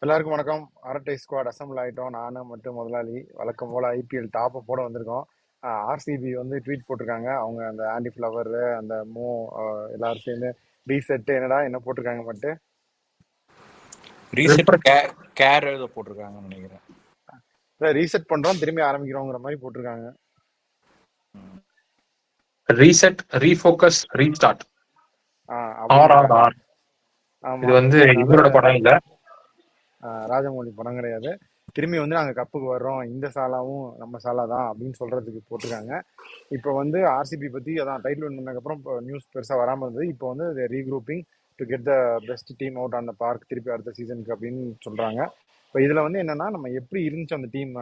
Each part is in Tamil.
எல்லாருக்கும் வணக்கம். அரட்டை ஸ்குவாட் அசம்பிள் ஆயிட்டோம். நானு மற்றும் முதலாளி வழக்கம் போல ஐபிஎல் டாப்பை போட வந்திருக்கோம். ஆர்சிபி வந்து ட்வீட் போட்டிருக்காங்க. அவங்க அந்த ஆண்டி ஃபிளவர் அந்த எல்லாரும் சேர்ந்து ரீசெட் என்ன போட்டிருக்காங்க மட்டும் ரீசெட் கேர் எழுத போட்டிருக்காங்கன்னு நினைக்கிறேன். ரீசெட் பண்றோம் திரும்பி ஆரம்பிக்கிறோங்கிற மாதிரி போட்டிருக்காங்க. Reset, refocus, restart. இது வந்து இவரோட படம் இல்ல, ராஜமௌலி படம் கிடையாது. திரும்பி வந்து நாங்கள் கப்புக்கு வர்றோம், இந்த சாலாவும் நம்ம சாலா தான் அப்படின்னு சொல்றதுக்கு போட்டிருக்காங்க. இப்போ வந்து ஆர்சிபி பத்தி அதான் டைட்டில் வின் பண்ணதுக்கப்புறம் இப்போ நியூஸ் பெருசாக வராமல் இருந்தது. இப்போ வந்து regrouping to get the best team out on the park திருப்பி அடுத்த சீசனுக்கு அப்படின்னு சொல்றாங்க. இப்போ இதில் வந்து என்னன்னா நம்ம எப்படி இருந்துச்சு அந்த டீம்,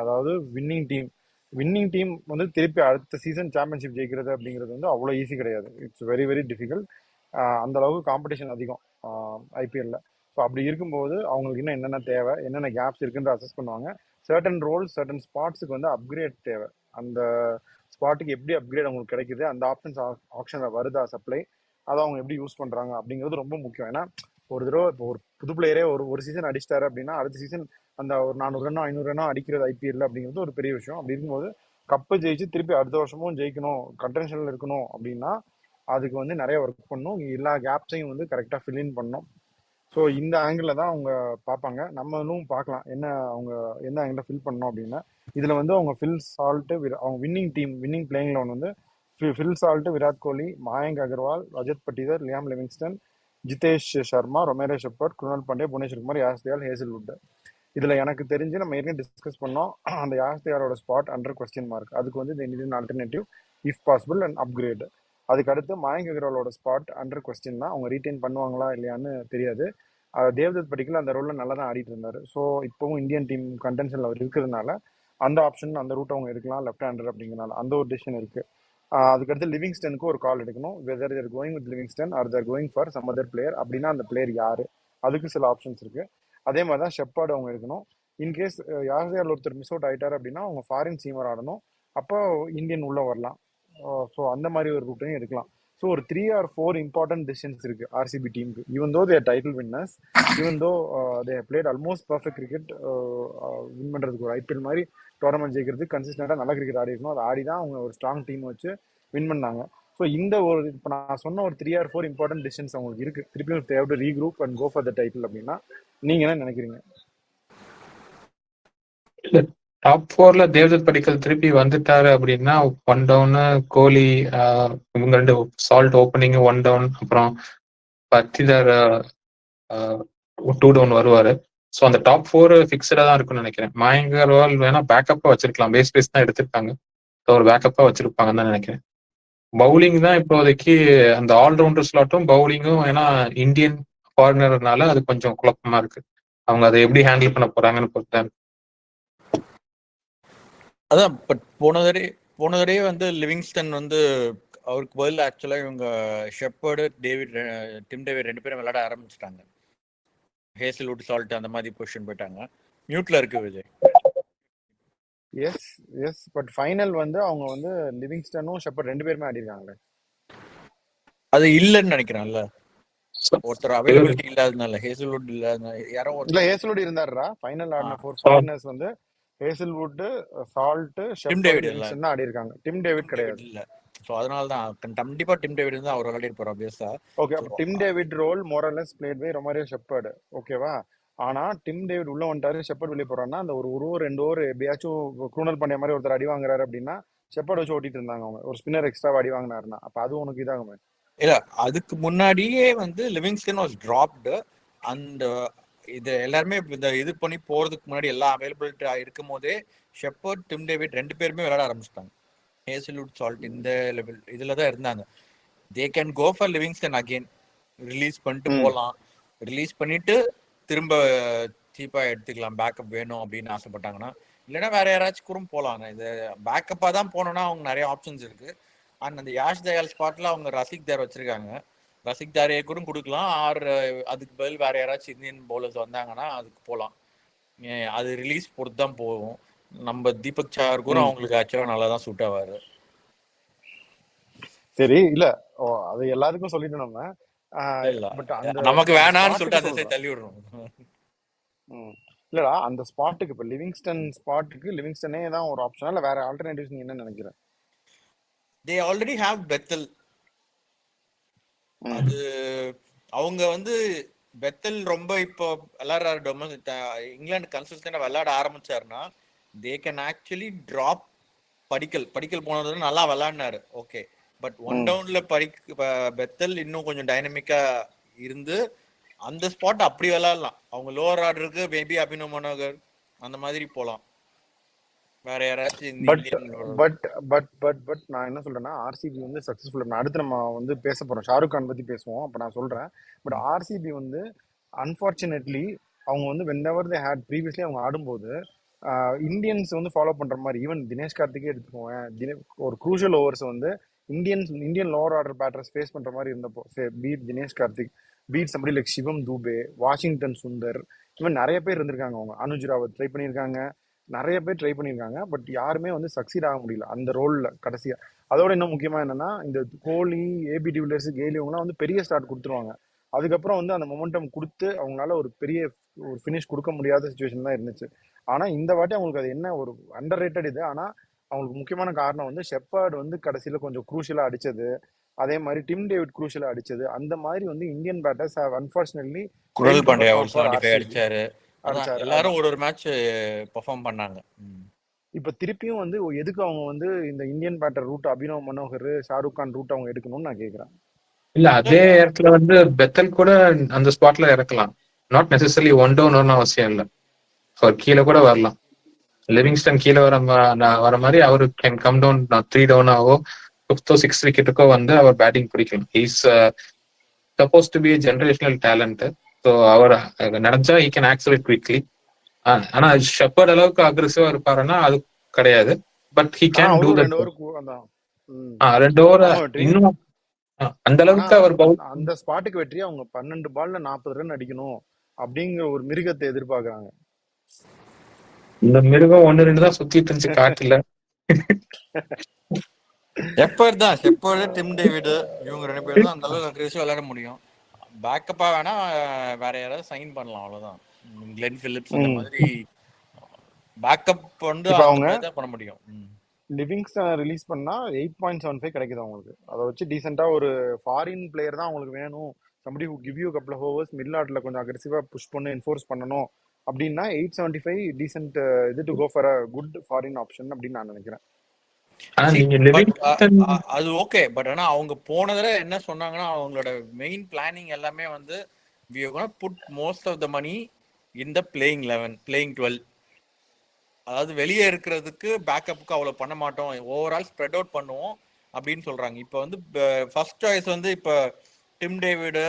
அதாவது வின்னிங் டீம் வந்து திருப்பி அடுத்த சீசன் சாம்பியன்ஷிப் ஜெயிக்கிறது அப்படிங்கிறது வந்து அவ்வளோ ஈஸி கிடையாது. It's very very difficult. அந்த அளவுக்கு காம்படிஷன் அதிகம் ஐபிஎல்ல. ஸோ அப்படி இருக்கும்போது அவங்களுக்கு இன்னும் என்னென்ன தேவை, என்னென்ன கேப்ஸ் இருக்குன்ற அசஸ் பண்ணுவாங்க. சர்டன் ரோல்ஸ், சர்டன் ஸ்பாட்ஸுக்கு வந்து அப்கிரேட் தேவை. அந்த ஸ்பாட்டுக்கு எப்படி அப்கிரேட் அவங்களுக்கு கிடைக்குது, அந்த ஆப்ஷன்ஸ் ஆப்ஷனில் வருதா சப்ளை, அதை அவங்க எப்படி யூஸ் பண்ணுறாங்க அப்படிங்கிறது ரொம்ப முக்கியம். ஏன்னா ஒரு தடவை இப்போ ஒரு புது பிளேயரே ஒரு சீசன் அடிச்சிட்டாரு அப்படின்னா அடுத்த சீசன் அந்த ஒரு 400 ரன்னோ 500 ரன்னோ அடிக்கிறது ஐபிஎல் அப்படிங்கிறது ஒரு பெரிய விஷயம். அப்படி இருக்கும்போது கப்பை ஜெயிச்சு திருப்பி அடுத்த வருஷமும் ஜெயிக்கணும், கண்டென்ஷனில் இருக்கணும் அப்படின்னா அதுக்கு வந்து நிறைய ஒர்க் பண்ணணும். எல்லா கேப்ஸையும் வந்து கரெக்டாக ஃபில்இன் பண்ணணும். ஸோ இந்த ஆங்கிளில் தான் அவங்க பார்ப்பாங்க. நம்மளும் பார்க்கலாம் அவங்க எந்த ஆங்கிளில் ஃபில் பண்ணணும் அப்படின்னா இதில் வந்து அவங்க ஃபில் சால்ட்டு அவங்க வின்னிங் பிளேயிங் லெவன் வந்து Phil Salt, Virat Kohli, Mayank Agarwal, Rajat Patidar, Liam Livingstone, Jitesh Sharma, Romario Shepherd, Krunal Pandey, Bhuvneshwar Kumar, Yash Dayal, Hazlewood. இதில் எனக்கு தெரிஞ்சு நம்ம ஏற்கனவே டிஸ்கஸ் பண்ணோம், அந்த யாஷ் தயாலோட ஸ்பாட் அண்டர் கொஸ்டின் மார்க். அதுக்கு வந்து இந்த alternative if possible and upgrade. அதுக்கு அடுத்து மயங்க் அகர்வாலோட ஸ்பாட் அண்டர் கொஸ்டின் தான். அவங்க ரீட்டைன் பண்ணுவாங்களா இல்லையான்னு தெரியாது. தேவ்தத் படிக்கல அந்த ரோலில் நல்லா தான் ஆடிட்டு இருந்தாரு. ஸோ இப்போவும் இந்தியன் டீம் கண்டென்ஷனில் அவர் இருக்கிறதுனால அந்த ஆப்ஷன் அந்த ரூட் அவங்க எடுக்கலாம், லெஃப்ட் ஹேண்டர் அப்படிங்கிறனால அந்த ஒரு டிசிஷன் இருக்கு. அதுக்கடுத்து லிவிங்ஸ்டனுக்கு ஒரு கால் எடுக்கணும். Whether they're going with Livingstone or they're going for some other player அப்படின்னா அந்த பிளேயர் யாரு, அதுக்கு சில ஆப்ஷன்ஸ் இருக்கு. அதே மாதிரி தான் ஷெப்பர்டு அவங்க எடுக்கணும். இன்கேஸ் யார் ஒருத்தர் மிஸ் அவுட் ஆயிட்டாரு அப்படின்னா அவங்க ஃபாரின் சீமர் ஆடணும், அப்போ இந்தியன் உள்ள வரலாம். ஸோ அந்த மாதிரி ஒரு ரூட்டையும் எடுக்கலாம். ஸோ ஒரு 3 or 4 இம்பார்ட்டன்ட் டிசிஷன்ஸ் இருக்கு ஆர்சிபி டீமுக்கு. Even though their title winners, even though they played almost perfect cricket, win பண்ணுறதுக்கு ஒரு ஐபிஎல் மாதிரி டோர்னமெண்ட் ஜெயிக்கிறதுக்கு கன்சிஸ்டண்டாக நல்ல கிரிக்கெட் ஆடி இருக்கணும். அதை ஆடி தான் அவங்க ஒரு ஸ்ட்ராங் டீம் வச்சு வின் பண்ணாங்க. ஸோ இந்த ஒரு இப்போ நான் சொன்ன ஒரு 3 or 4 இம்பார்ட்டன்ட் டிசிஷன்ஸ் அவங்களுக்கு இருக்கு. திருப்பியும் தேவை regroup and go for the title அப்படின்னா நீங்க என்ன நினைக்கிறீங்க? டாப் 4ல தேவ்தத் படிக்கல் திருப்பி வந்துட்டாரு அப்படின்னா 1 டவுன் கோலி, இவங்க 2 சால்ட் ஓப்பனிங் 1 டவுன், அப்புறம் பத்திதர் 2 டவுன் வருவாரு. ஸோ அந்த டாப் 4 ஃபிக்ஸ்டா தான் இருக்கும்னு நினைக்கிறேன். மயங்க் அகர்வால் வேணா பேக்கப்பா வச்சிருக்கலாம், பேஸ் தான் எடுத்திருக்காங்க, ஒரு பேக்கப்பா வச்சிருப்பாங்கன்னு தான் நினைக்கிறேன். பவுலிங் தான் இப்போதைக்கு அந்த ஆல்ரவுண்டர் ஸ்லாட்டும் பவுலிங்கும், ஏன்னா இந்தியன் ஃபாரினர்னால அது கொஞ்சம் குழப்பமா இருக்கு. அவங்க அதை எப்படி ஹேண்டில் பண்ண போறாங்கன்னு பொறுத்தா. அதான் பட் போன தடவை வந்து லிவிங்ஸ்டன் வந்து அவருக்கு பதில் ஆக்சுவலா இவங்க ஷெப்பர்டு, டிம் டேவிட் 2 பேரும் விளையாட ஆரம்பிச்சிட்டாங்க. ஹேசல்வுட், சால்ட் அந்த மாதிரி பொசிஷன் போயிட்டாங்க. மியூட்ல இருக்கு விஜய். எஸ் பட் ஃபைனல் வந்து அவங்க வந்து லிவிங்ஸ்டனும் ஷெப்பர்ட் 2 பேருமே ஆடி இருக்காங்களே. அது இல்லன்னு நினைக்கிறேன்ல, ஒருத்தர் அவைலபிலிட்டி இல்லாதனால. ஹேசல்வுட் இல்லாதனால யாரோ இல்ல ஹேசல்வுட் இருந்தாருடா. ஃபைனல் ஆடின 4 ஃபாரினர்ஸ் வந்து ஹேசல்வுட், சால்ட், ஷெப்பர்ட், லிவிங்ஸ்டன் ஆடி இருக்காங்க. டிம் டேவிட் கிடையாது. இல்ல. சோ அதனால தான் கண்டிப்பா டிம் டேவிட் வந்து அவர் விளையாடி இருப்பார் ஆப்வியஸா. ஓகே, அப்ப Tim David role more or less played by Romario Shepherd. ஓகேவா? ஆனா டிம் டேவிட் உள்ள வந்துட்டாரு, ஷெப்பர்ட் வெளியே போறான்னா அந்த ஒரு 2 ஓவர் எப்படியாச்சும் குரூனல் பண்ணிய மாதிரி ஒருத்தர் அடி வாங்குறாரு அப்படின்னா ஷெப்பர்ட் வச்சு ஓட்டிட்டு இருந்தாங்க அவங்க. ஒரு ஸ்பின்னர் எக்ஸ்ட்ரா அடி வாங்கினாருன்னா அப்ப அது உனக்கு இதாகுமே. இல்ல, அதுக்கு முன்னாடியே வந்து லிவிங்ஸ்டன் வாஸ் டிராப்டு. அந்த இது எல்லாருமே இது பண்ணி போறதுக்கு முன்னாடி எல்லாம் அவைலபிலிட்டி இருக்கும் போதே ஷெப்பர்ட், டிம் டேவிட் 2 பேருமே விளையாட ஆரம்பிச்சிட்டாங்க. ஹேசல்வுட், சால்ட் இந்த லெவல் இதுல தான் இருந்தாங்க. They can go for Livingstone again. Release பண்ணிட்டு போகலாம், ரிலீஸ் பண்ணிட்டு திரும்ப சீப்பா எடுத்துக்கலாம் பேக்கப் வேணும் அப்படின்னு ஆசைப்பட்டாங்கன்னா. இல்லைன்னா வேற யாராச்சும் கூட போகலாம். இது பேக்கப்பா தான் போனோம்னா அவங்க நிறைய ஆப்ஷன்ஸ் இருக்கு. அண்ட் அந்த யாஷ் தயால் ஸ்பாட்ல அவங்க ரசிக் தார் வச்சிருக்காங்க. ரசிக் தாரையே கூட கொடுக்கலாம், ஆர் அதுக்கு பதில் வேற யாராச்சும் இந்தியன் பவுலர்ஸ் வந்தாங்கன்னா அதுக்கு போகலாம். அது ரிலீஸ் பொறுத்து தான் போகும். நம்ம தீபக் சார் கூட அவங்களுக்கு ஆக்சுவலா நல்லா தான் சூட் ஆவாரு. சரி, இல்ல அது எல்லாருக்கும் சொல்லிட்டு நம்ம நமக்கு வேணாம்னு சொல்லிட்டு அதை தள்ளி விடுறோம். ம். இல்லடா அந்த ஸ்பாட்டுக்கு இப்போ லிவிங்ஸ்டன் ஸ்பாட்டுக்கு லிவிங்ஸ்டனே தான் ஒரு ஆப்ஷனா இல்லை வேற ஆல்டர்னேட்டிவ்ஸ் நீ என்ன நினைக்கிற? They already have Bethel. ம். அது அவங்க வந்து பெத்தல் ரொம்ப இப்போ விளையாடுற இங்கிலாந்து கன்சிஸ்டண்டா விளையாட ஆரம்பிச்சாருன்னா தே கேன் ஆக்சுவலி டிராப் படிக்கல் போனது நல்லா விளையாடினாரு, ஓகே. பட் ஒன் ம். டவுன்ல பெத்தல் இன்னும் கொஞ்சம் டைனமிக்கா இருந்து அந்த ஸ்பாட் அப்படி விளையாடலாம். அவங்க லோவர் ஆர்டருக்கு மேபி அபினவ் மனோகர் அந்த மாதிரி போலாம். வேற யாராச்சும் இந்த but Indian but but but but நான் என்ன சொல்றேன்னா ஆர்சிபி வந்து சக்ஸஸ்ஃபுல். அடுத்து நம்ம வந்து பேச போறோம், ஷாருக் கான் பத்தி பேசுவோம், அப்ப நான் சொல்றேன். பட் ஆர்சிபி வந்து அன்பார்ச்சுனேட்லி அவங்க வந்து வென்எவர் தே ஹேட் ப்ரீவியஸ்லி அவங்க ஆடும்போது இந்தியன்ஸ் வந்து ஃபாலோ பண்ற மாதிரி, ஈவன் தினேஷ் கார்த்திகே எடுத்துக்கோங்க, ஒரு க்ரூஷியல் ஓவர்ஸ் வந்து Indian lower order batters face பண்ற மாதிரி இருந்தப்போ beat Dinesh Karthik, beat somebody like Shivam Dube, Washington Sundar, இவன் நிறைய பேர் இருந்திருக்காங்க. அவங்க அனுஜ் ராவத் ட்ரை பண்ணியிருக்காங்க, நிறைய பேர் ட்ரை பண்ணியிருக்காங்க. பட் யாருமே வந்து சக்சீட் ஆக முடியல அந்த ரோல்ல கடைசியா. அதோட இன்னும் முக்கியமா என்னன்னா இந்த கோலி, ஏபி டிவிலியர்ஸ், கெய்லி இவங்கலாம் வந்து பெரிய ஸ்டார்ட் கொடுத்துருவாங்க. அதுக்கப்புறம் வந்து அந்த மொமெண்டம் கொடுத்து அவங்களால ஒரு பெரிய ஒரு ஃபினிஷ் கொடுக்க முடியாத சுச்சுவேஷன் தான் இருந்துச்சு. ஆனா இந்த வாட்டி அவங்களுக்கு அது என்ன ஒரு அண்டர் ரேட்டட் இது. ஆனா அவங்களுக்கு முக்கியமான காரணம் வந்து ஷெப்பர்ட் வந்து கடைசியில கொஞ்சம் குரூஷியலா அடிச்சது, அதே மாதிரி டிம் டேவிட் குரூஷியலா அடிச்சது. அந்த மாதிரி வந்து இந்தியன் பேட்டர்ஸ் ஹேவ் அன்பார்ச்சுனேட்லி குரல் ஃபெயில் டு பாண்டியா பெர்ஃபார்ம் ஒரு ஃபார் 75 ஆர்சிபி. அடிச்சாரு. அதான் அடிச்சாரு. எல்லாரும் ஒரு மேட்ச் பெர்ஃபார்ம் பண்ணாங்க. இப்ப திருப்பியும் வந்து எதுக்கு அவங்க வந்து இந்த Indian batter route Abhinav Manohar, Shahrukh Khan route அவங்க எடுக்கணும்னு நான் கேக்குறேன். இல்ல அதே இடத்துல வந்து பெத்தல் கூட அந்த ஸ்பாட்ல இறக்கலாம். நாட் நெசசரி ஒன் டவுன் அவசியம் இல்லை, அவர் கீழே கூட வரலாம். லிவிங்ஸ்டன் கீழே வர மாதிரி அவரு கேன் கம் டவுன் 3 டவுனாவோ 5th 6th விக்கெட்டுக்கோ வந்து அவர் பேட்டிங் பிடிக்கலாம். Is supposed to be generational talent. So அவர் நினைச்சா ஹி கேன் ஆக்சலேட் குவிக்லி. ஆனா ஷெப்பர்ட் அளவுக்கு அக்ரெசிவா இருப்பாருன்னா அது கிடையாது. பட் ஹி கேன் டூ அவரும் தட். 2 ஓவர் அதான். 2 ஓவர் ஆமா வெற்றி. இன்னும் அந்த ஆனா அளவுக்கு அவர் அந்த ஸ்பாட்டுக்கு வெற்றி அவங்க 12 பால்ல 40 ரன் அடிக்கணும் அப்படிங்கிற ஒரு மிருகத்தை எதிர்பார்க்கறாங்க. இந்த மிருகம் 1-2 தான் சுத்திட்டு இருந்துச்சு காட்டுல. ஷெப்பர்டு டிம் டேவிட் இவங்க 2 பேரும் தான் அந்த அளவுக்கு அக்ரெசிவா விளையாட முடியும். பேக்கப்பா வேணா வேற யாராவது சைன் பண்ணலாம், அவ்வளவுதான். கிளென் பிலிப்ஸ் அந்த மாதிரி பேக்கப் வந்து இப்ப அந்த அவங்க மாதிரி தான் பண்ண முடியும். லிவிங்ஸ்டன் ரிலீஸ் பண்ணா 8.75 கிடைக்குது அவங்களுக்கு. அதை வச்சு டீசெண்டா ஒரு ஃபாரின் பிளேயர் தான் அவங்களுக்கு வேணும், somebody who give you a couple of overs, middle ஆர்டர்ல கொஞ்சம் அக்ரெசிவா புஷ் பண்ணி என்ஃபோர்ஸ் பண்ணணும் அப்படின்னா 875 டீசென்ட் இது to go for a good foreign option அப்படின்னு நான் நினைக்கிறேன். அது ஓகே. பட் ஆனா அவங்க போனதுல என்ன சொன்னாங்கன்னா அவங்களோட மெயின் பிளானிங் எல்லாமே வந்து we are going to put most of the money in the playing 11, playing 12. அதாவது வெளியே இருக்கிறதுக்கு பேக்கப்புக்கு அவ்வளவு பண்ண மாட்டோம், ஓவரால் ஸ்ப்ரெட் அவுட் பண்ணுவோம் அப்படின்னு சொல்றாங்க. இப்போ வந்து ஃபர்ஸ்ட் சாய்ஸ் வந்து இப்போ டிம் டேவிடு,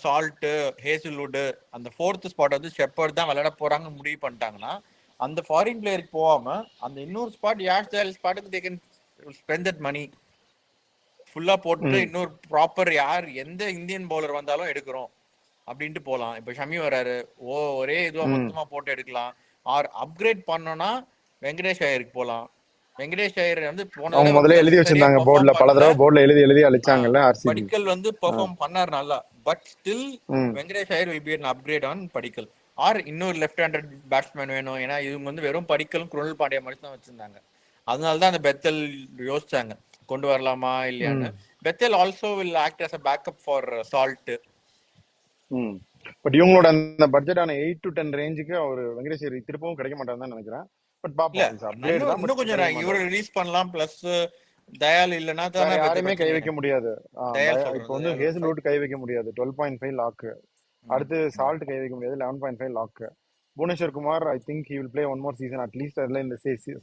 சால்ட்டு, ஹேசில்வுட், அந்த 4th ஸ்பாட் வந்து ஷெப்பர்ட் தான் விளையாட போறாங்கன்னு முடிவு பண்ணிட்டாங்கன்னா அந்த ஃபாரின் பிளேயருக்கு போகாம அந்த இன்னொரு ஸ்பாட் யாஷ் தயால் ஸ்பாட்டுக்கு they can spend that money ஃபுல்லா போட்டு இன்னொரு ப்ராப்பர் யார் எந்த இந்தியன் பவுலர் வந்தாலும் எடுக்கிறோம் அப்படின்ட்டு போகலாம். இப்போ ஷமி வராரு, ஒரே இதுவா மொத்தமா போட்டு எடுக்கலாம். ஆர் அப்கிரேட் பண்ணோம்னா வெங்கடேஷ் ஐயருக்கு போகலாம். வெங்கடேஷ் ஐயர் வந்து அவங்க முதல்ல எழுதி வச்சிருந்தாங்க போர்ட்ல, பல தடவை போர்ட்ல எழுதி அழிச்சாங்கல்ல ஆர்சிபி. படிக்கல் வந்து பெர்ஃபார்ம் பண்ணார் நல்லா. But still Venkatesh Iyer will be an upgrade on Padikkal. Or இன்னொரு லெஃப்ட் ஹேண்டட் பேட்ஸ்மேன் வேணும். ஏன்னா இவங்க வந்து வெறும் படிக்கலும் குருணல் பாண்டியா மட்டும் தான் வச்சிருந்தாங்க. அதனாலதான் அந்த பெத்தல் யோசிச்சாங்க கொண்டு வரலாமா இல்லையான்னு. Bethel also will act as a backup for salt. But இவங்களோட அந்த பட்ஜெட்டான 8 to 10 ரேஞ்சுக்கு அவர் வெங்கடேஷ் ஐயர் திருப்பவும் கிடைக்க மாட்டாருன்னு நினைக்கிறேன். பட் பாப்போம், இன்னும் கொஞ்சம் இவரை ரிலீஸ் பண்ணலாம். பிளஸ் தயால் இல்லைன்னா தானே யாரையுமே கை வைக்க முடியாது. இப்போ வந்து ஹேசில்வுட் கை வைக்க முடியாது, 12.5 லாக்கு. அடுத்து சால்ட் கை வைக்க முடியாது, 11.5 லாக்கு. Bhuvneshwar Kumar I think he will play one more season at least. அதில் இந்த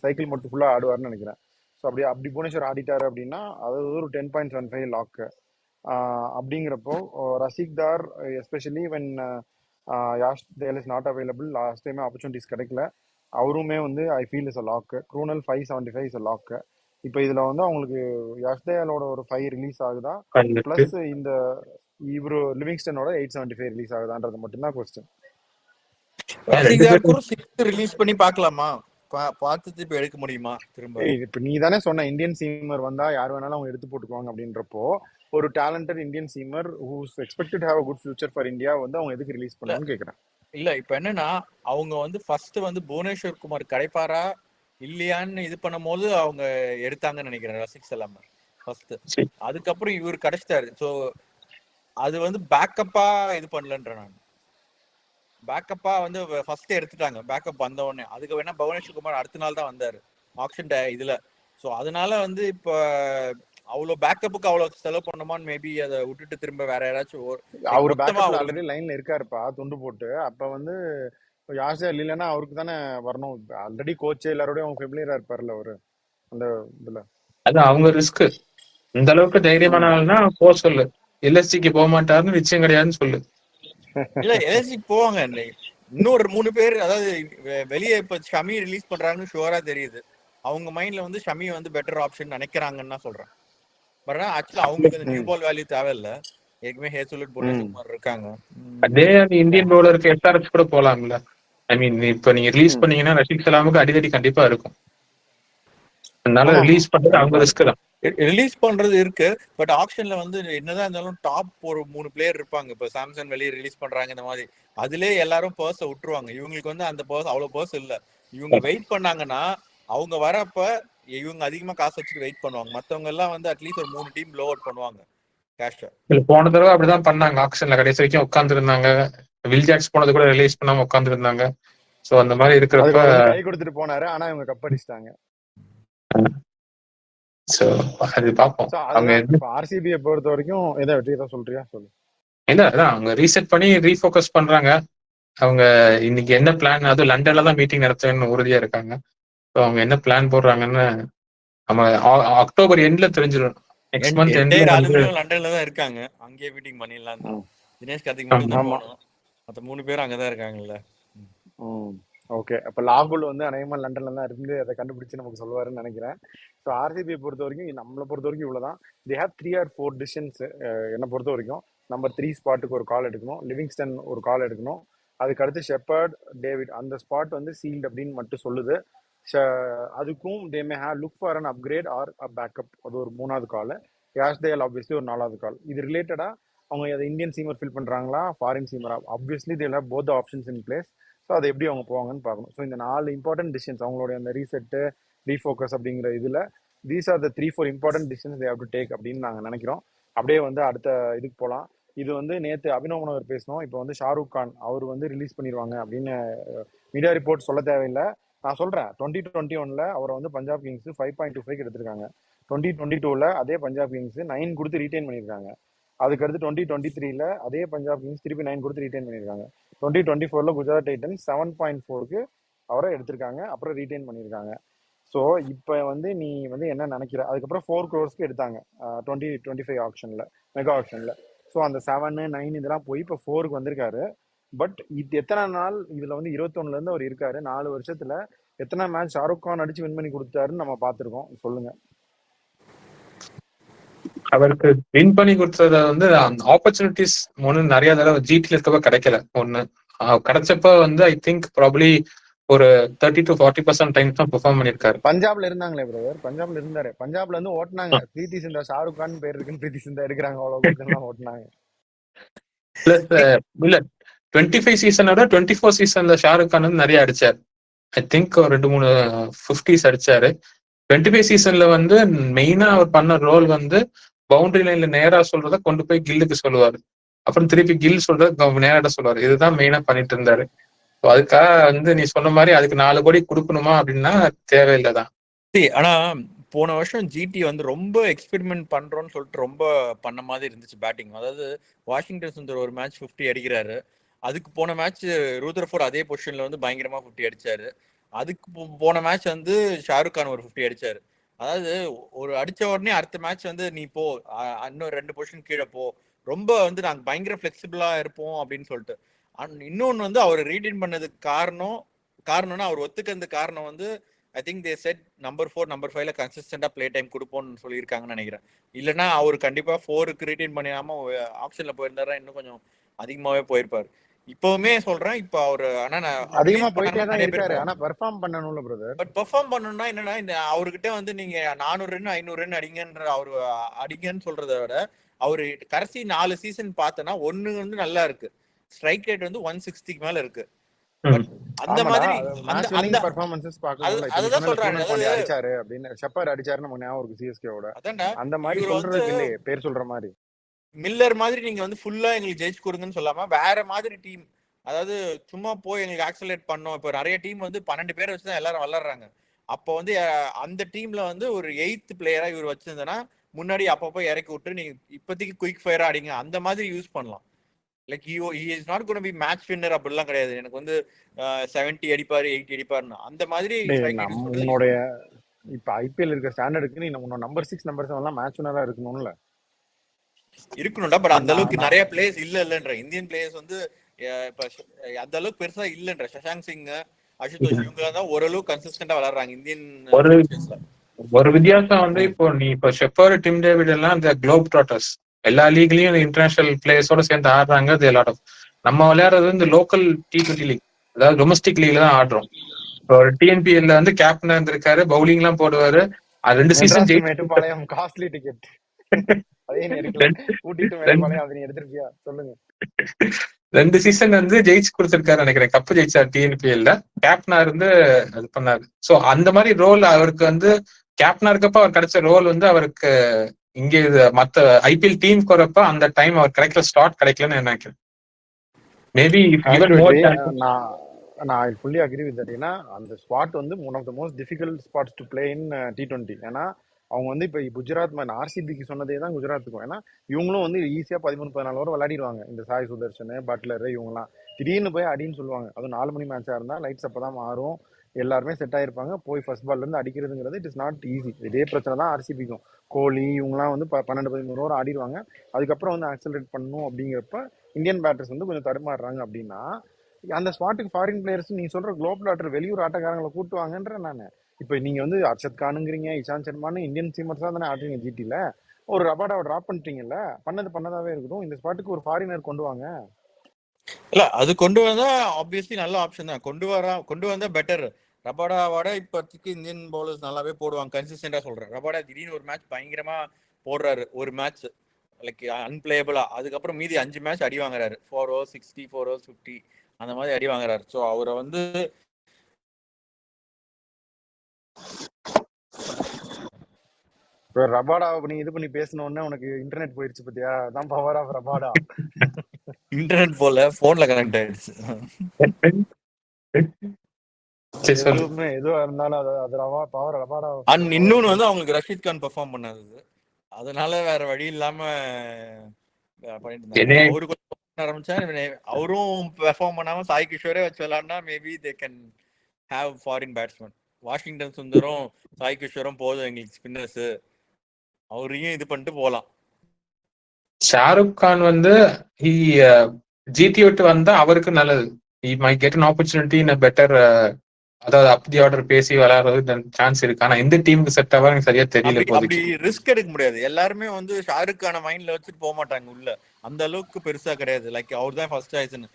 சைக்கிள் மட்டும் ஃபுல்லா ஆடுவார்னு நினைக்கிறேன். ஸோ அப்படி புவனேஸ்வர் ஆடிட்டாரு அப்படின்னா அது ஒரு 10.75 லாக்கு. அப்படிங்கிறப்போ Rasikh Dar especially when Yash Dayal is not available, last டைமே ஆப்பர்ச்சுனிட்டிஸ் கிடைக்கல, அவருமே வந்து I feel is a lock. Krunal 575 is a lock. இப்போ இதுல வந்து அவங்களுக்கு யாஷ் தயாலோட ஒரு 5 ரிலீஸ் ஆகுதா, பிளஸ் இந்த இவரு லிவிங்ஸ்டனோட 875 ரிலீஸ் ஆகுதான்றது மட்டும்தான் கொஸ்டின். ரிலீஸ் பண்ணி பார்க்கலாமா, பார்த்துட்டு இப்போ எடுக்க முடியுமா திரும்ப? இப்போ நீ தானே சொன்ன இந்தியன் சீமர் வந்தா யார் வேணாலும் அவங்க எடுத்து போட்டுக்குவாங்க அப்படின்றப்போ ஒரு talented Indian seamer whose expected have a good future for India வந்து அவங்க எதுக்கு ரிலீஸ் பண்ணணும்னு கேக்குறேன். இல்ல இப்ப என்னன்னா அவங்க வந்து ஃபர்ஸ்ட் வந்து புவனேஸ்வர் குமார் கிடைப்பாரா இல்லையான்னு இது பண்ணும் போது அவங்க எடுத்தாங்கன்னு நினைக்கிறேன் ரசிக்ஸ் எல்லாமே ஃபர்ஸ்ட். சரி. அதுக்கப்புறம் இவர் கிடைச்சிட்டாரு. ஸோ அது வந்து பேக்கப்பா இது பண்ணலன்ற நான். பேக்கப்பா வந்து ஃபர்ஸ்ட் எடுத்துட்டாங்க பேக்கப் வந்த உடனே. அதுக்கு வேணா புவனேஸ்வர் குமார் அடுத்த நாள் தான் வந்தாரு ஆப்ஷன் இதுல. ஸோ அதனால வந்து இப்ப அவ்வளவு பேக்கப்புக்கு அவ்வளவு செலவு பண்ணுமான்னு மேபி அதை விட்டுட்டு திரும்ப வேற யாராச்சும் அவர் மொத்தமா பேக்கப்ல அவருக்கு ஆல்ரெடி லைன்ல இருக்காருப்பா துண்டு போட்டு. அப்ப வந்து யாஷர் இல்லைன்னா அவருக்கு தானே வரணும். ஆல்ரெடி கோச் எல்லாரோடய அவங்க ஃபெமிலியரா இருப்பார்ல அவரு அந்த இதுல. அது அவங்க ரிஸ்க். இந்த அளவுக்கு தைரியமான ம். ஆள்னா போ சொல்லு. எல்எஸ்சிக்கு போக மாட்டாருன்னு நிச்சயம் கிடையாதுன்னு சொல்லு. இல்ல எல்எஸ்சிக்கு போவாங்க. இன்னொரு 3 பேர் அதாவது வெளியே இப்ப ஷமி ரிலீஸ் பண்றாங்கன்னு ஷுவரா தெரியுது. அவங்க மைண்ட்ல வந்து ஷமி வந்து பெட்டர் ஆப்ஷன் நினைக்கிறாங்கன்னு தான் சொல்றேன். பட் ஆக்சுவலா அவங்களுக்கு அந்த நியூ ம். பால் வேல்யூ தேவையில்ல. ஏற்கனவே ஹேசுலட் ம். புவனேஸ்வர் குமார் இருக்காங்க. அதே இந்தியன் பவுலருக்கு எஸ்ஆர்எச் கூட போலாம்ல. ஐ மீன் இப்ப நீங்க ரிலீஸ் ம். பண்ணீங்கன்னா ரஷீத் சலாமுக்கு அடிதடி கண்டிப்பா இருக்கும். அதனால ஆமா ஆமா ரிலீஸ் பண்றது அவங்க கண்டிப்பா ரிஸ்க் இருக்கும். தான். ரிலீஸ் பண்றது இருக்கு. பட் ஆப்ஷன்ல வந்து என்னதான் இருந்தாலும் டாப் ஒரு 3 பிளேயர் இருப்பாங்க. இப்ப சாம்சங் வெளியே ரிலீஸ் பண்றாங்க இந்த மாதிரி. அதுலயே எல்லாரும் பர்ஸ விட்டுருவாங்க. இவங்களுக்கு வந்து அந்த பர்ஸ் அவ்வளவு பர்ஸ் இல்ல. இவங்க வெயிட் பண்ணாங்கன்னா அவங்க வரப்ப இவங்க அதிகமா காசு வச்சுட்டு வெயிட் பண்ணுவாங்க. மத்தவங்க எல்லாம் வந்து அட்லீஸ்ட் ஒரு 3 டீம் லோ அவுட் பண்ணுவாங்க கேஷ். இல்ல போன தடவை அப்படிதான் பண்ணாங்க. ஆக்ஷன்ல கடைசி வரைக்கும் உட்கார்ந்து இருந்தாங்க. வில் ஜாக்ஸ் போனது கூட ரிலீஸ் பண்ணாம உட்கார்ந்து இருந்தாங்க. சோ அந்த மாதிரி இருக்கிறப்ப அதுக்கு அவர் வந்து கை கொடுத்துட்டு போனாரு. ஆனா இவங்க கப் அடிச்சிட்டாங்க. சோ அது பார்ப்போம். சோ அவங்க அதுதான் இப்ப ஆர்சிபியை பொறுத்த வரைக்கும் எதை சொல்றியா சொல்லு. இல்ல அதான் அவங்க ரீசெட் பண்ணி ரீஃபோக்கஸ் பண்றாங்க. அவங்க இன்னைக்கு என்ன பிளான், அதுவும் லண்டன்ல தான் மீட்டிங் நடத்துவேன்னு உறுதியா இருக்காங்க. ஸோ அவங்க என்ன பிளான் போடுறாங்கன்னு நம்ம அக்டோபர் எண்ட்ல தெரிஞ்சிடும். நெக்ஸ்ட் மந்த் எண்ட்ல என்டையர் வந்து ஆளுங்களும் லண்டன்ல தான் இருக்காங்க. அங்கேயே மீட்டிங் பண்ணிடலாம் தான். ம். தினேஷ் கார்த்திக் மட்டும் தான் ஆமா. போகணும். மற்ற 3 பேரும் அங்கதான் இருக்காங்கல்ல. ஓகே. அப்ப லாகுல் வந்து அநேகமா லண்டன்ல தான் இருந்து அதை கண்டுபிடிச்சு நமக்கு சொல்லுவாருன்னு நினைக்கிறேன். ஸோ ஆர்சிபியை பொறுத்த வரைக்கும் நம்மளை பொறுத்த வரைக்கும் இவ்வளவுதான். They have 3 or 4 decisions. என்னை பொறுத்த வரைக்கும் நம்பர் 3 ஸ்பாட்டுக்கு ஒரு கால் எடுக்கணும். லிவிங்ஸ்டன் ஒரு கால் எடுக்கணும். அதுக்கு அடுத்து ஷெப்பர்ட், டேவிட் அந்த ஸ்பாட் வந்து சீல்டு அப்படின்னு மட்டும் சொல்லுது. அதுக்கும் they may have look for an upgrade or a backup. அது ஒரு 3வது கால். யாஷ் தயால் ஆப்வியஸ்லி ஒரு 4வது கால். இது ரிலேட்டடா அவங்க அதை இந்தியன் சீமர் ஃபில் பண்றாங்களா ஃபாரின் சீமரா? Obviously they'll have both options in place. So அதை எப்படி அவங்க போவாங்கன்னு பார்க்கணும். ஸோ இந்த 4 இம்பார்ட்டன்ட் டிசிஷன்ஸ் அவங்களுடைய அந்த ரீசெட்டு ரீஃபோக்கஸ் அப்படிங்கிற இதில் these are the 3-4 important decisions they have to take அப்படின்னு நாங்கள் நினைக்கிறோம். அப்படியே வந்து அடுத்த இதுக்கு போகலாம். இது வந்து நேற்று அபினவ் மனோகர் பேசணும். இப்போ வந்து ஷாருக் கான் அவர் வந்து ரிலீஸ் பண்ணிடுவாங்க அப்படின்னு மீடியா ரிப்போர்ட் சொல்ல தேவையில்லை. நான் சொல்கிறேன் 2021 அவரை வந்து பஞ்சாப் கிங்ஸ் 5.25 எடுத்திருக்காங்க. 2022 அதே பஞ்சாப் கிங்ஸ் 9 கொடுத்து ரீட்டைன் பண்ணியிருக்காங்க. அதுக்கடுத்து 2023 அதே பஞ்சாப் கிங்ஸ் திருப்பி 9 கொடுத்து ரீட்டைன் பண்ணியிருக்காங்க. 2024 குஜராத் டைட்டன்ஸ் 7.4 அவரை எடுத்திருக்காங்க. அப்புறம் ரீட்டைன் பண்ணியிருக்காங்க. ஸோ இப்போ வந்து நீ வந்து என்ன நினைக்கிற? அதுக்கப்புறம் 4 crores எடுத்தாங்க 2025 ஆப்ஷன்ல, மெகா ஆப்ஷன்ல. ஸோ அந்த 7, 9 இதெல்லாம் போய் இப்போ 4க்கு வந்திருக்காரு. பட் இது எத்தனை நாள் இதுல வந்து 21 இருந்து அவர் இருக்காரு. 4 வருஷத்துல எத்தனை மேட்ச் ஷாருக் கான் அடிச்சு வின் பண்ணி கொடுத்தாருன்னு நம்ம பார்த்திருக்கோம். சொல்லுங்க. அவருக்கு வின் பண்ணி கொடுத்தத வந்து ஆப்பர்ச்சுனிட்டிஸ் ஒண்ணு நிறைய தடவை ஜிடில இருக்கப்ப கிடைக்கல. ஒண்ணு கிடைச்சப்ப வந்து ஐ திங்க் ப்ராபப்ளி ஒரு 30 to 40% டைம் தான் பெர்ஃபார்ம் பண்ணிருக்காரு. பஞ்சாப்ல இருந்தாங்களே பிரதர், பஞ்சாப்ல இருந்தாரு. பஞ்சாப்ல இருந்து ஓட்டினாங்க. பிரீத்தி சிந்தா, ஷாருக் கான் பேர் இருக்குன்னு பிரீத்தி சிந்தா எடுக்கிறாங்க. அவ்வளவு கொடுத்துலாம் ஓட்டினாங்க. பிளஸ் இல்ல 25 சீசனோட 24 சீசன்ல ஷாருக் கான் வந்து நிறைய அடிச்சார். ஐ திங்க் ஒரு 2-3 50s அடிச்சாரு. 25 சீசன்ல வந்து மெயினா அவர் பண்ண ரோல் வந்து பவுண்டரி லைன்ல நேரா சொல்றத கொண்டு போய் கில்லுக்கு சொல்லுவாரு. அப்புறம் திருப்பி கில் சொல்றத நேரா சொல்லுவாரு. இதுதான் மெயினா பண்ணிட்டு இருந்தாரு. அதுக்காக வந்து நீ சொன்ன மாதிரி அதுக்கு 4 கோடி கொடுக்கணுமா அப்படின்னா தேவையில்லைதான். ஆனா போன வருஷம் ஜிடி வந்து ரொம்ப எக்ஸ்பெரிமெண்ட் பண்றோம்னு சொல்லிட்டு ரொம்ப பண்ண மாதிரி இருந்துச்சு பேட்டிங். அதாவது வாஷிங்டன் சுந்தர் ஒரு மேட்ச் 50 அடிக்கிறாரு. அதுக்கு போன மேட்ச் ரூதர்ஃபோர்ட் அதே பொசிஷன்ல வந்து பயங்கரமா 50 அடிச்சாரு. அதுக்கு போன மேட்ச் வந்து ஷாருக் கான் ஒரு 50 அடிச்சாரு. அதாவது ஒரு அடிச்ச உடனே அடுத்த மேட்ச் வந்து நீ போ இன்னும் 2 பொசிஷன் கீழே போ, ரொம்ப வந்து நாங்க பயங்கர பிளெக்சிபிளா இருப்போம் அப்படின்னு சொல்லிட்டு. இன்னொன்னு வந்து அவர் ரீடைன் பண்ணதுக்கு காரணம்னா அவர் ஒத்துக்கிறது காரணம் வந்து I think they said number 4 number 5ல கன்சிஸ்டன்டா பிளே டைம் கொடுப்போம்னு சொல்லியிருக்காங்கன்னு நினைக்கிறேன். இல்லைன்னா அவர் கண்டிப்பா 4க்கு ரீடைன் பண்ணிடாம ஆப்ஷன்ல போயிருந்தாரா இன்னும் கொஞ்சம் அதிகமாவே போயிருப்பாரு. இப்பவுமே சொல்றேன், இப்ப அவரு அதிகமா போயிட்டே தான் இருக்காரு. ஆனா பெர்ஃபார்ம் பண்ணணும்ல பிரதர். பட் பெர்ஃபார்ம் பண்ணணும்னா என்னன்னா இந்த அவர்கிட்ட வந்து நீங்க 400 ரன் 500 ரன் அடிங்கன்ற அவரு அடிங்கன்னு சொல்றதை விட அவரு கடைசி 4 சீசன் பார்த்தனா ஒண்ணு வந்து நல்லா இருக்கு. ஸ்ட்ரைக் ரேட் வந்து 160 மேல இருக்கு. ம். பட் அந்த ஆமாடா மாதிரி அந்த மேட்ச் அந்த வின்னிங் பர்ஃபார்மன்சஸ் பார்க்கணும்ல. இப்போ நீ அதுதான் சொன்ன சொல்றாரு. க்ரூனல் அதாவது பாண்டியா அடிச்சாரு அப்படின்னு, ஷெப்பர்ட் அடிச்சாருன்னு நமக்கு ஞாபகம் இருக்கு சிஎஸ்கேவோட. அதான்டா அந்த மாதிரி இவர் வந்து சொல்றதுக்கு இல்லையே பேர் சொல்ற மாதிரி. மில்லர் மாதிரி நீங்க வந்து ஃபுல்லா எங்களுக்கு ஜெயிச்சு கொடுங்கன்னு சொல்லாம வேற மாதிரி டீம், அதாவது சும்மா போய் எங்களுக்கு ஆக்சலேட் பண்ணோம். இப்போ நிறைய டீம் வந்து 12 பேர் வச்சுதான் எல்லாரும் விளாடுறாங்க. அப்போ வந்து அந்த டீம்ல வந்து ஒரு 8th பிளேயரா இவர் வச்சிருந்தனா முன்னாடி அப்பப்போ இறக்கி விட்டு நீங்க இப்போதைக்கு குயிக் ஃபயரா அடிங்க அந்த மாதிரி யூஸ் பண்ணலாம். Like he is not gonna be match winner அப்படிலாம் கிடையாது. எனக்கு வந்து 70 அடிப்பாரு 80 அடிப்பாருன்னு அந்த மாதிரி ஸ்ட்ரைக் ரேட் யூஸ் பண்றது உன்னுடைய இப்ப ஐபிஎல் இருக்க ஸ்டாண்டர்டுக்கு நீ உன்னோட நம்பர் 6 நம்பர் 7 எல்லாம் மேட்ச் வினரா இருக்கணும்ல. இருக்கணும்டா. பட் அந்த அளவுக்கு நான் நிறைய பிளேயர்ஸ் இல்லன்ற இந்தியன் பிளேயர்ஸ் வந்து இப்ப அந்த அளவுக்கு பெருசா இல்லன்ற சஷாங்க் சிங், அசுதோஷ் இவங்க தான் ஓரளவு கன்சிஸ்டன்டா விளையாடுறாங்க இந்தியன் ஒரு franchise-ல. ஒரு வித்தியாசம் வந்து இப்போ நீ இப்போ ஷெப்பர்ட், டிம் டேவிட் எல்லாம் இந்த குளோப் ட்ராட்டர்ஸ் எல்லா லீக்லயும் இன்டர்நேஷனல் பிளேயர்ஸோட சேர்ந்து ஆடுறாங்க. நம்ம விளையாடுறது இந்த லோக்கல் T20 லீக், அதாவது டொமஸ்டிக் லீக்ல தான் ஆடுறோம். இப்போ டிஎன்பிஎல்ல வந்து கேப்டனா இருந்திருக்காரு, பவுலிங் எல்லாம் போடுவாரு. அது 2 சீசன் மெட்ராஸ் டு ஜெயிச்சு மேட்டுப்பாளையம் காஸ்ட்லி டிக்கெட் அதே நீ எடுக்கல. ஊட்டி டு மேட்டுப்பாளையம் அதை நீ எடுத்திருப்பியா சொல்லுங்க. 2 சீசன் வந்து ஜெயிச்சு கொடுத்திருக்காரு நினைக்கிறேன். கப்பு ஜெயிச்சார் டிஎன்பிஎல்ல, கேப்டனா இருந்து இது பண்ணாரு. சோ அந்த மாதிரி ரோல் அவருக்கு வந்து கேப்டனா இருக்கப்ப அவர் கிடைச்ச ரோல் வந்து அவருக்கு இங்க மத்த ஐபிஎல் டீம் வரப்ப அந்த டைம் அவர் கிடைக்கல, ஸ்லாட் கிடைக்கலன்னு நினைக்கிறேன். மேபி ஈவன் மோர் நான் I fully agree with that. ஏன்னா அந்த ஸ்பாட் வந்து one of the most difficult spots to play in T20. ஏன்னா அவங்க வந்து இப்போ குஜராத் ஆர்சிபிக்கு சொன்னதே தான் குஜராத்துக்கும். ஏன்னா இவங்களும் வந்து ஈஸியாக 13-14 ஓவர் விளையாடிடுவாங்க. இந்த சாய் சுதர்ஷன், பட்லர் இவங்கலாம் திடீர்னு போய் அடின்னு சொல்லுவாங்க. அதுவும் 4 மணி மேட்சாக இருந்தால் லைட்ஸ் அப்போ தான் மாறும், எல்லாருமே செட் ஆயிருப்பாங்க. போய் ஃபர்ஸ்ட் பால்லேருந்து அடிக்கிறதுங்கிறது இட் இஸ் நாட் ஈஸி. இதே பிரச்சனை தான் ஆர்சிபிக்கும். கோலி இவங்கலாம் வந்து 12-13 ஓவர் ஆடிடுவாங்க. அதுக்கப்புறம் வந்து ஆக்சலரேட் பண்ணணும் அப்படிங்கிறப்ப இந்தியன் பேட்டர்ஸ் வந்து கொஞ்சம் தடுமாறுறாங்க. அப்படின்னா அந்த ஸ்பாட்டுக்கு ஃபாரின் பிளேயர்ஸ் நீ சொல்ற குளோபல் ஆட்டர் வெளியூர் ஆட்டக்காரங்களை கூட்டுவாங்கன்ற நான். இப்போ நீங்க வந்து அர்ஷத் கானுங்கிறீங்க, இஷாந்த் சர்மான்னு இந்தியன் சீமர்ஸா தானே ஆடுறீங்க ஜிடில. ஒரு ரபாடாவை டிராப் பண்ணிட்டீங்கல்ல, பண்ணதாவே இருக்கட்டும். இந்த ஸ்பாட்டுக்கு ஒரு ஃபாரினர் கொண்டு வாங்க. இல்ல அது கொண்டு வந்தா ஆப்வியஸ்லி நல்ல ஆப்ஷன் தான். கொண்டு வந்தா பெட்டர். ரபாடாவோட இப்போதைக்கு இந்தியன் பவுலர்ஸ் நல்லாவே போடுவாங்க, கன்சிஸ்டன்டா சொல்றேன். ரபாடா திடீர்னு ஒரு மேட்ச் பயங்கரமா போடுறாரு, ஒரு மேட்ச் லைக் அன்பிளேபிளா, அதுக்கப்புறம் மீதி 5 மேட்ச் அடி வாங்குறாரு. 4 overs 60, 4 overs 50 அந்த மாதிரி அடி வாங்குறாரு. ஸோ அவரை வந்து ரபாடா நீ இது பண்ணி பேசணும்னு உனக்கு இன்டர்நெட் போயிடுச்சு பத்தியா? அதான் பவர் ஆஃப் ரபாடா. இன்டர்நெட் போல போன்ல கனெக்ட் ஆயிடுச்சு. எதுவா இருந்தாலும் அது பவர் ரபாடா. இன்னொன்னு வந்து அவங்களுக்கு ரஷீத் கான் பெர்ஃபார்ம் பண்ணாது, அதனால வேற வழி இல்லாம பண்ணிட்டு இருந்தாங்க. அவரு கொஞ்சம் ஆரம்பிச்சா அவரும் பெர்ஃபார்ம் பண்ணாம சாய் கிஷோரே வச்சு விளையாடினா maybe they can have foreign batsman. Washington சுந்தரும் சாய் கிஷோரும் போதும் எங்களுக்கு ஸ்பின்னர்ஸ், அவரையும் இது பண்ணிட்டு போலாம். ஷாருக் கான் வந்து ஜிடி விட்டு வந்தா அவருக்கு நல்லது. he might get an opportunity in a better, அதாவது அப் தி ஆர்டர் பேசி விளையாடுறது சான்ஸ் இருக்கு. ஆனா எந்த டீமுக்கு செட் ஆவா எனக்கு சரியா தெரியல. அப்படி ரிஸ்க் எடுக்க முடியாது. எல்லாருமே வந்து ஷாருக் கான மைண்ட்ல வச்சுட்டு போக மாட்டாங்க உள்ள, அந்த அளவுக்கு பெருசா கிடையாது. லைக் அவர் தான் ஃபர்ஸ்ட் சாய்ஸ்னு.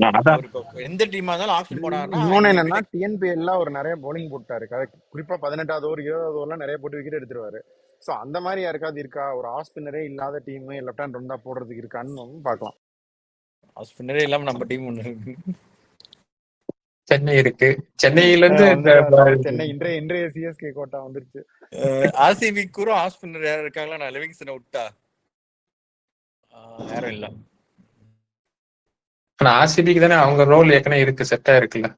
எந்த டீமா இருந்தாலும் ஆப்ஷன் போனாருன்னா இன்னொன்னு என்னன்னா டிஎன்பிஎல்ல அவர் நிறைய பவுலிங் போட்டாரு. குறிப்பா 18வது ஓவர் 20வது ஓவர்லாம் நிறைய போட்டு விக்கெட் எடுத்துருவாரு. ஸோ அந்த மாதிரி யாருக்காவது இருக்கா ஒரு ஆஃப் ஸ்பின்னரே இல்லாத டீம் லெஃப்ட் ஹேண்ட் ரவுண்டா போடுறதுக்கு இருக்கான்னு பார்க்கலாம். ஆஃப் ஸ்பின்னரே இல்லாம நம்ம டீம் ஒன்று சென்னை இருக்கு. சென்னையில இருந்து சென்னை இன்றைய சிஎஸ்கே கோட்டா வந்துருச்சு. ஆர்சிபி கூட ஆஃப் ஸ்பின்னர் யாரும் இருக்காங்களா? நான் லிவிங்ஸ்டனை விட்டா யாரும் இல்ல. ஆனா ஆர்சிபிக்கு தானே அவங்க ரோல் ஏற்கனவே இருக்கு, செட்டா இருக்குல்ல.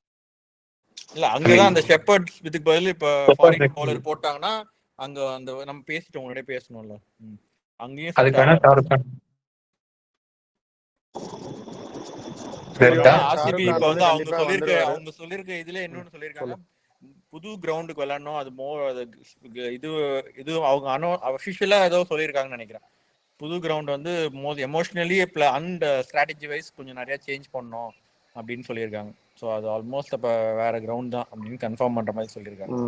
இல்ல அங்கதான் அந்த ஷெப்பர்ட் இதுக்கு பதில் இப்ப ஃபாரின் பவுலர் போட்டாங்கன்னா அங்க அந்த நம்ம பேசிட்டோம், முன்னாடியே பேசணும்ல, அங்கேயும் அதுக்கான ஆர்சிபி இப்ப வந்து அவங்க சொல்லிருக்க இதுல இன்னொன்னு சொல்லிருக்காங்க, புது கிரவுண்டுக்கு விளையாடணும். அது இது அவங்க அஃபிஷியலா ஏதோ சொல்லியிருக்காங்கன்னு நினைக்கிறேன். புது கிரவுண்ட் வந்து எமோஷனலி அண்ட் ஸ்ட்ராட்டஜி வைஸ் கொஞ்சம் நிறைய சேஞ்ச் பண்ணணும் அப்படின்னு சொல்லியிருக்காங்க. ஸோ அது ஆல்மோஸ்ட் அப்போ வேற கிரவுண்ட் தான் அப்படின்னு கன்ஃபார்ம் பண்ற மாதிரி சொல்லியிருக்காங்க.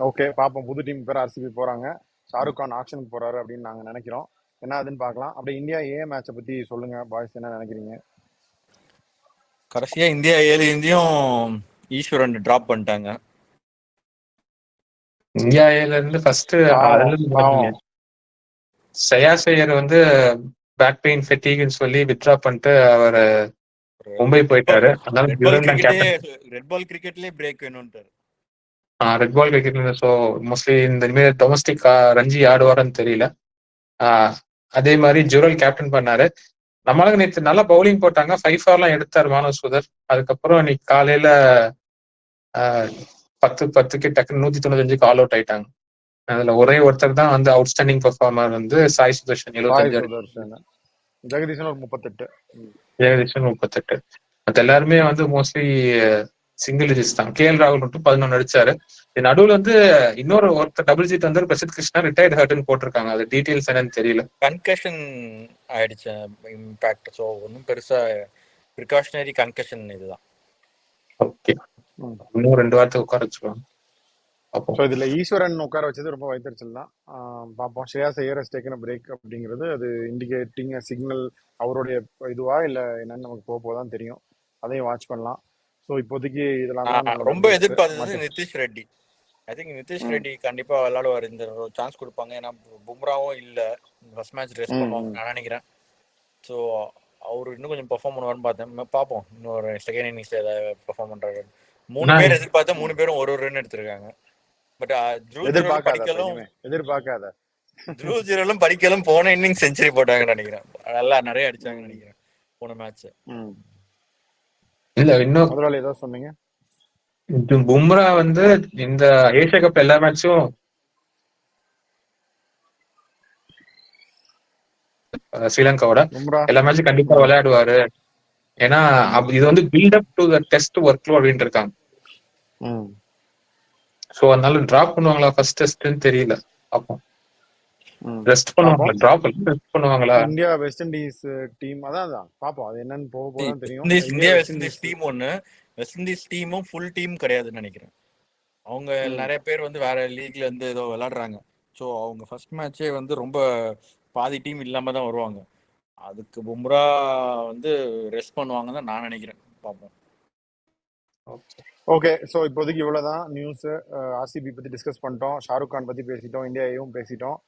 ஓகே பார்ப்போம். புது டீம் பேர் ஆர்சிபி போறாங்க, ஷாருக் கான் ஆக்ஷனுக்கு போறாரு அப்படின்னு நாங்க நினைக்கிறோம். என்ன அதுன்னு பார்க்கலாம். அப்படியே இந்தியா மேட்சை பத்தி சொல்லுங்க பாய்ஸ், என்ன நினைக்கிறீங்க? கடைசியா இந்தியா 7 இந்தியும் ஈஸ்வரன் டிராப் பண்ணிட்டாங்க. இந்தியா இருந்து ஃபர்ஸ்ட் ஷயாஸ் ஐயர் வந்து பேக் பெயின் ஃபெட்டிக்னு சொல்லி வித்ட்ரா பண்ணிட்டு அவர் ஒரு மும்பை போயிட்டாரு. அதனால ரெட் பால் டியூரன் தான் கிரிக்கெட்டே கேப்டன். ரெட் பால் கிரிக்கெட்லயே பிரேக் வேணும்ட்டாரு. Red ball cricket. So mostly இந்த இனிமேல் டொமஸ்டிக் ரஞ்சி ஆடுவாரான்னு தெரியல. அதே மாதிரி ஜுரல் கேப்டன் பண்ணாரு. நம்மளுக்கு நேற்று நல்லா பவுலிங் போட்டாங்க, 5 ஓவர்லாம் எடுத்தார் மானவ் சுதர். அதுக்கப்புறம் இன்னைக்கு காலையில 10-10க்கு டக்குன்னு 195க்கு ஆல் அவுட் ஆயிட்டாங்க. அதுல ஒரே ஒருத்தர் தான் வந்து அவுட்ஸ்டாண்டிங் பெர்ஃபார்மர் வந்து சாய் சுதர்ஷன் சாய் 75 அடி, சுதர்ஷன், ஜெகதீசன் ஒரு 38. ஜெகதீஷன் 38. மற்ற எல்லாருமே வந்து மோஸ்ட்லி சிங்கிள் டிஜிட்ஸ் தான். கேஎல் ராகுல் மட்டும் 11 அடிச்சாரு. இது நடுவில் வந்து இன்னொரு ஒருத்தர் டபுள் ஜிட் வந்து பிரசித் கிருஷ்ணா ரிட்டையர்ட் ஹர்ட்னு போட்டிருக்காங்க. அது டீடைல்ஸ் என்னன்னு தெரியல. கன்கஷன் ஆயிடுச்சு இம்பாக்ட். ஸோ ஒன்றும் பெருசா ப்ரிகாஷனரி கன்கஷன் இதுதான். ஓகே, இன்னும் 2 வாரத்தை உட்கார வச்சுருவாங்க. ஸோ இதுல ஈஸ்வரன் உட்கார வச்சது ரொம்ப வைத்தறிச்சல் தான். பார்ப்போம். Shreyas Iyer has taken break அப்படிங்கிறது அது இண்டிகேட்டிங் சிக்னல் அவருடைய இதுவா இல்லை என்னன்னு நமக்கு போதான் தெரியும். அதையும் வாட்ச் பண்ணலாம். ஸோ இப்போதைக்கு இதெல்லாம் தான் ரொம்ப எதிர்பார்த்தது நிதிஷ் ரெட்டி. ஐ திங்க் நிதிஷ் ரெட்டி கண்டிப்பா விளையாடுவார். இந்த சான்ஸ் கொடுப்பாங்க. ஏன்னா பும்ராவும் இல்லை, ஃபர்ஸ்ட் மேட்ச் ரெஸ்ட் பண்ணுவாங்க நான் நினைக்கிறேன். ஸோ அவரு இன்னும் கொஞ்சம் பெர்ஃபார்ம் பண்ணுவார்னு பார்த்தேன். பார்ப்போம் இன்னொரு செகண்ட் இன்னிங்ஸ்ல ஏதாவது பெர்ஃபார்ம் பண்றாரு. 3 பேர் எதிர்பார்த்தா 3 பேரும் ஒரு ரன் எடுத்திருக்காங்க. பட் த்ரூ ஜீரோலும் படிக்கலும் போன இன்னிங் செஞ்சுரி போட்டாங்கன்னு நினைக்கிறேன். நல்லா நிறைய அடிச்சாங்கன்னு நினைக்கிறேன் போன மேட்ச். இல்ல இன்னும் முதலாளி ஏதாவது சொன்னீங்க. பும்ரா வந்து இந்த ஏசியா கப் எல்லா மேட்சும் ஸ்ரீலங்காவோட எல்லா மேட்சும் கண்டிப்பா விளையாடுவாரு. ஏன்னா இது வந்து build up to the test workload அப்படின்னு இருக்காங்க. சோ அதனால டிராப் பண்ணுவாங்களா ஃபர்ஸ்ட் டெஸ்ட்னு தெரியல. அப்போ ரெஸ்ட் பண்ணுவாங்களா, டிராப் ரெஸ்ட் பண்ணுவாங்களா? இந்தியா வெஸ்ட் இண்டீஸ் டீம் அதான் பாப்போம். அது என்னன்னு போக தெரியும். இந்தியா வெஸ்ட் இண்டீஸ் டீம் ஒன்னு, வெஸ்ட் இண்டீஸ் டீமும் ஃபுல் டீம் கிடையாதுன்னு நினைக்கிறேன். அவங்க நிறைய பேர் வந்து வேற லீக்ல இருந்து ஏதோ விளையாடுறாங்க. ஸோ அவங்க ஃபர்ஸ்ட் மேட்சே வந்து ரொம்ப பாதி டீம் இல்லாம தான் வருவாங்க. அதுக்கு பும்ரா வந்து ரெஸ்ட் பண்ணுவாங்க தான் நான் நினைக்கிறேன். பார்ப்போம். ஓகே, ஸோ இப்போதைக்கு இவ்வளோதான் நியூஸ். ஆர்சிபி பற்றி டிஸ்கஸ் பண்ணிட்டோம், ஷாருக் கான் பற்றி பேசிட்டோம், இந்தியாவையும் பேசிட்டோம்.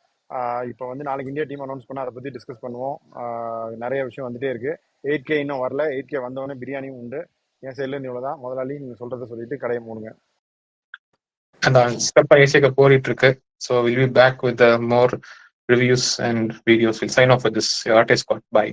இப்போ வந்து நாளைக்கு இந்தியா டீம் அனௌன்ஸ் பண்ணால் அதை பற்றி டிஸ்கஸ் பண்ணுவோம். நிறைய விஷயம் வந்துட்டே இருக்கு. 8K இன்னும் வரல. 8K வந்தவொடனே பிரியாணியும் உண்டு. என் சைட்லேருந்து இவ்வளோதான். முதலாளி நீங்கள் சொல்கிறத சொல்லிட்டு கடையை மூடுங்க. அந்த ஸ்டெப் ஏசியா கப் போயிட்டு இருக்கு. So will be back with more reviews and videos. Will sign off with this artist squad. By.